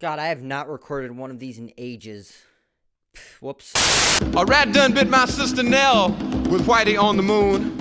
God, I have not recorded one of these in ages. Whoops. A rat done bit my sister Nell with Whitey on the moon.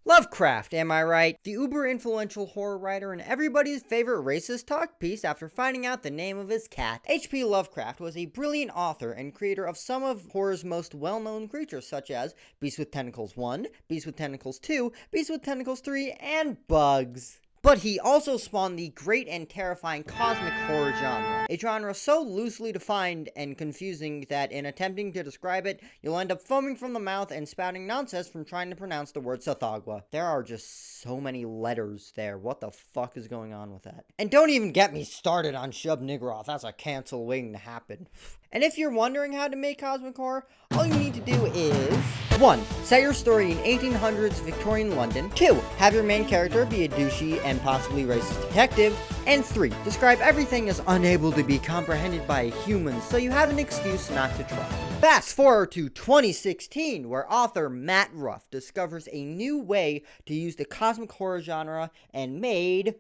Lovecraft, am I right? The uber-influential horror writer and everybody's favorite racist talk piece after finding out the name of his cat. H.P. Lovecraft was a brilliant author and creator of some of horror's most well-known creatures, such as Beast with Tentacles 1, Beast with Tentacles 2, Beast with Tentacles 3, and Bugs. But he also spawned the great and terrifying cosmic horror genre, a genre so loosely defined and confusing that in attempting to describe it, you'll end up foaming from the mouth and spouting nonsense from trying to pronounce the word Sathagwa. There are just so many letters there. What the fuck is going on with that? And don't even get me started on Shub Nigroth. That's a cancel waiting to happen. And if you're wondering how to make cosmic horror, all you need to do is 1. Set your story in 1800s Victorian London. 2. Have your main character be a douchey and possibly racist detective. And 3. Describe everything as unable to be comprehended by humans so you have an excuse not to try. Fast forward to 2016, where author Matt Ruff discovers a new way to use the cosmic horror genre and made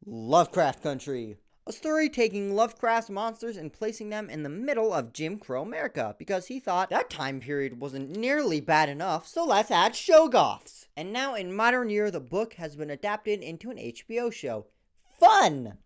Lovecraft Country. A story taking Lovecraft's monsters and placing them in the middle of Jim Crow America, because he thought that time period wasn't nearly bad enough, so let's add Shoggoths. And now in modern year, the book has been adapted into an HBO show. Fun!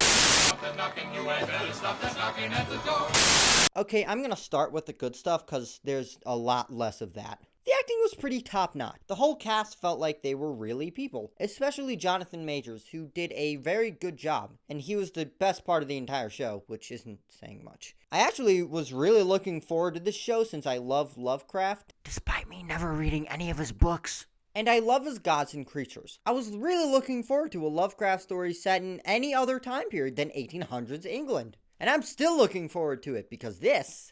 Okay, I'm gonna start with the good stuff, because there's a lot less of that. The acting was pretty top-notch. The whole cast felt like they were really people, especially Jonathan Majors, who did a very good job, and he was the best part of the entire show, which isn't saying much. I actually was really looking forward to this show since I love Lovecraft, despite me never reading any of his books. And I love his gods and creatures. I was really looking forward to a Lovecraft story set in any other time period than 1800s England. And I'm still looking forward to it, because this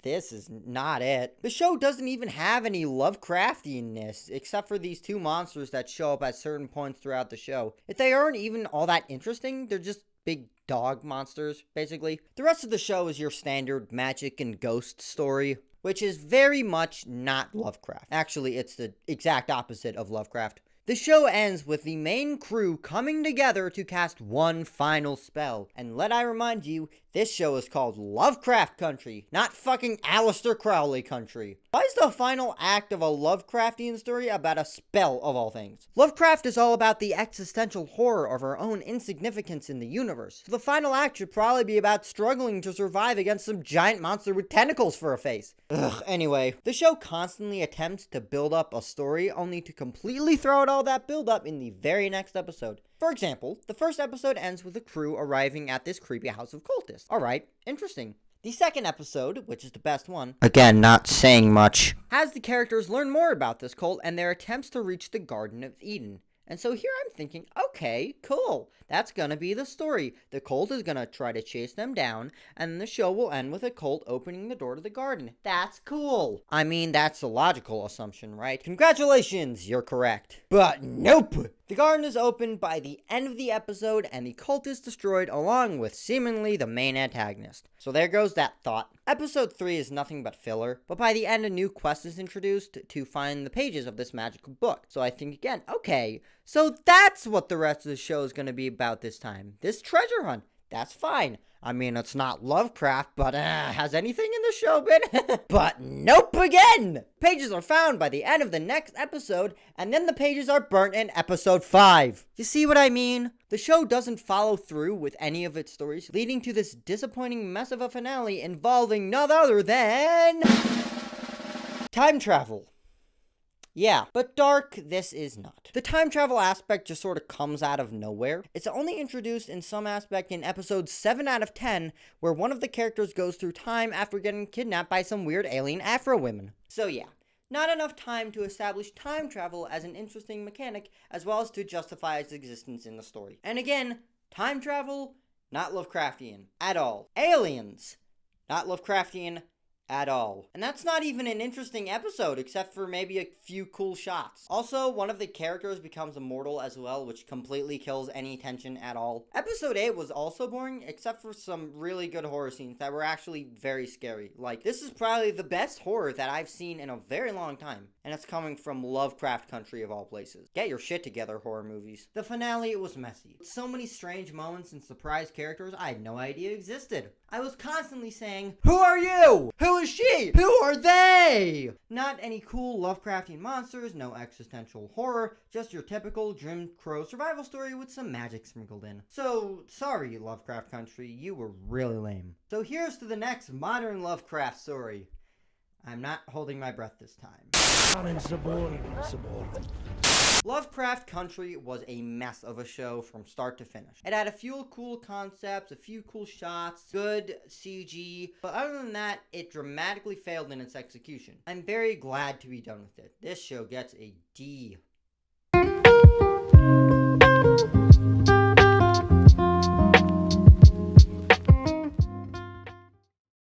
is not it. The show doesn't even have any Lovecraftianness, except for these two monsters that show up at certain points throughout the show. If they aren't even all that interesting, they're just big dog monsters, basically. The rest of the show is your standard magic and ghost story, which is very much not Lovecraft. Actually, it's the exact opposite of Lovecraft. The show ends with the main crew coming together to cast one final spell. And let I remind you, this show is called Lovecraft Country, not fucking Aleister Crowley Country. Why is the final act of a Lovecraftian story about a spell, of all things? Lovecraft is all about the existential horror of our own insignificance in the universe. So the final act should probably be about struggling to survive against some giant monster with tentacles for a face. Anyway, the show constantly attempts to build up a story only to completely throw out all that build up in the very next episode. For example, the first episode ends with the crew arriving at this creepy house of cultists. Alright, interesting. The second episode, which is the best one, again, not saying much, has the characters learn more about this cult and their attempts to reach the Garden of Eden. And so here I'm thinking, okay, cool. That's gonna be the story. The cult is gonna try to chase them down, and the show will end with a cult opening the door to the garden. That's cool. I mean, that's a logical assumption, right? Congratulations, you're correct. But nope! The garden is opened by the end of the episode, and the cult is destroyed along with seemingly the main antagonist. So there goes that thought. Episode 3 is nothing but filler, but by the end a new quest is introduced to find the pages of this magical book. So I think again, okay, so that's what the rest of the show is going to be about this time. This treasure hunt. That's fine. I mean, it's not Lovecraft, but has anything in the show been? But nope again! Pages are found by the end of the next episode, and then the pages are burnt in episode 5. You see what I mean? The show doesn't follow through with any of its stories, leading to this disappointing mess of a finale involving none other than time travel. Yeah, but dark, this is not. The time travel aspect just sort of comes out of nowhere. It's only introduced in some aspect in episode 7 out of 10, where one of the characters goes through time after getting kidnapped by some weird alien Afro women. So yeah, not enough time to establish time travel as an interesting mechanic, as well as to justify its existence in the story. And again, time travel, not Lovecraftian at all. Aliens, not Lovecraftian at all. And that's not even an interesting episode, except for maybe a few cool shots. Also, one of the characters becomes immortal as well, which completely kills any tension at all. Episode 8 was also boring, except for some really good horror scenes that were actually very scary. Like, this is probably the best horror that I've seen in a very long time, and it's coming from Lovecraft Country of all places. Get your shit together, horror movies. The finale was messy. So many strange moments and surprise characters I had no idea existed. I was constantly saying, "Who are you? Who is she? Who are they?" Not any cool Lovecraftian monsters, no existential horror, just your typical Jim Crow survival story with some magic sprinkled in. So, sorry Lovecraft Country, you were really lame. So here's to the next modern Lovecraft story. I'm not holding my breath this time. Insubordinate. Lovecraft Country was a mess of a show from start to finish. It had a few cool concepts, a few cool shots, good CG, but other than that, it dramatically failed in its execution. I'm very glad to be done with it. This show gets a D.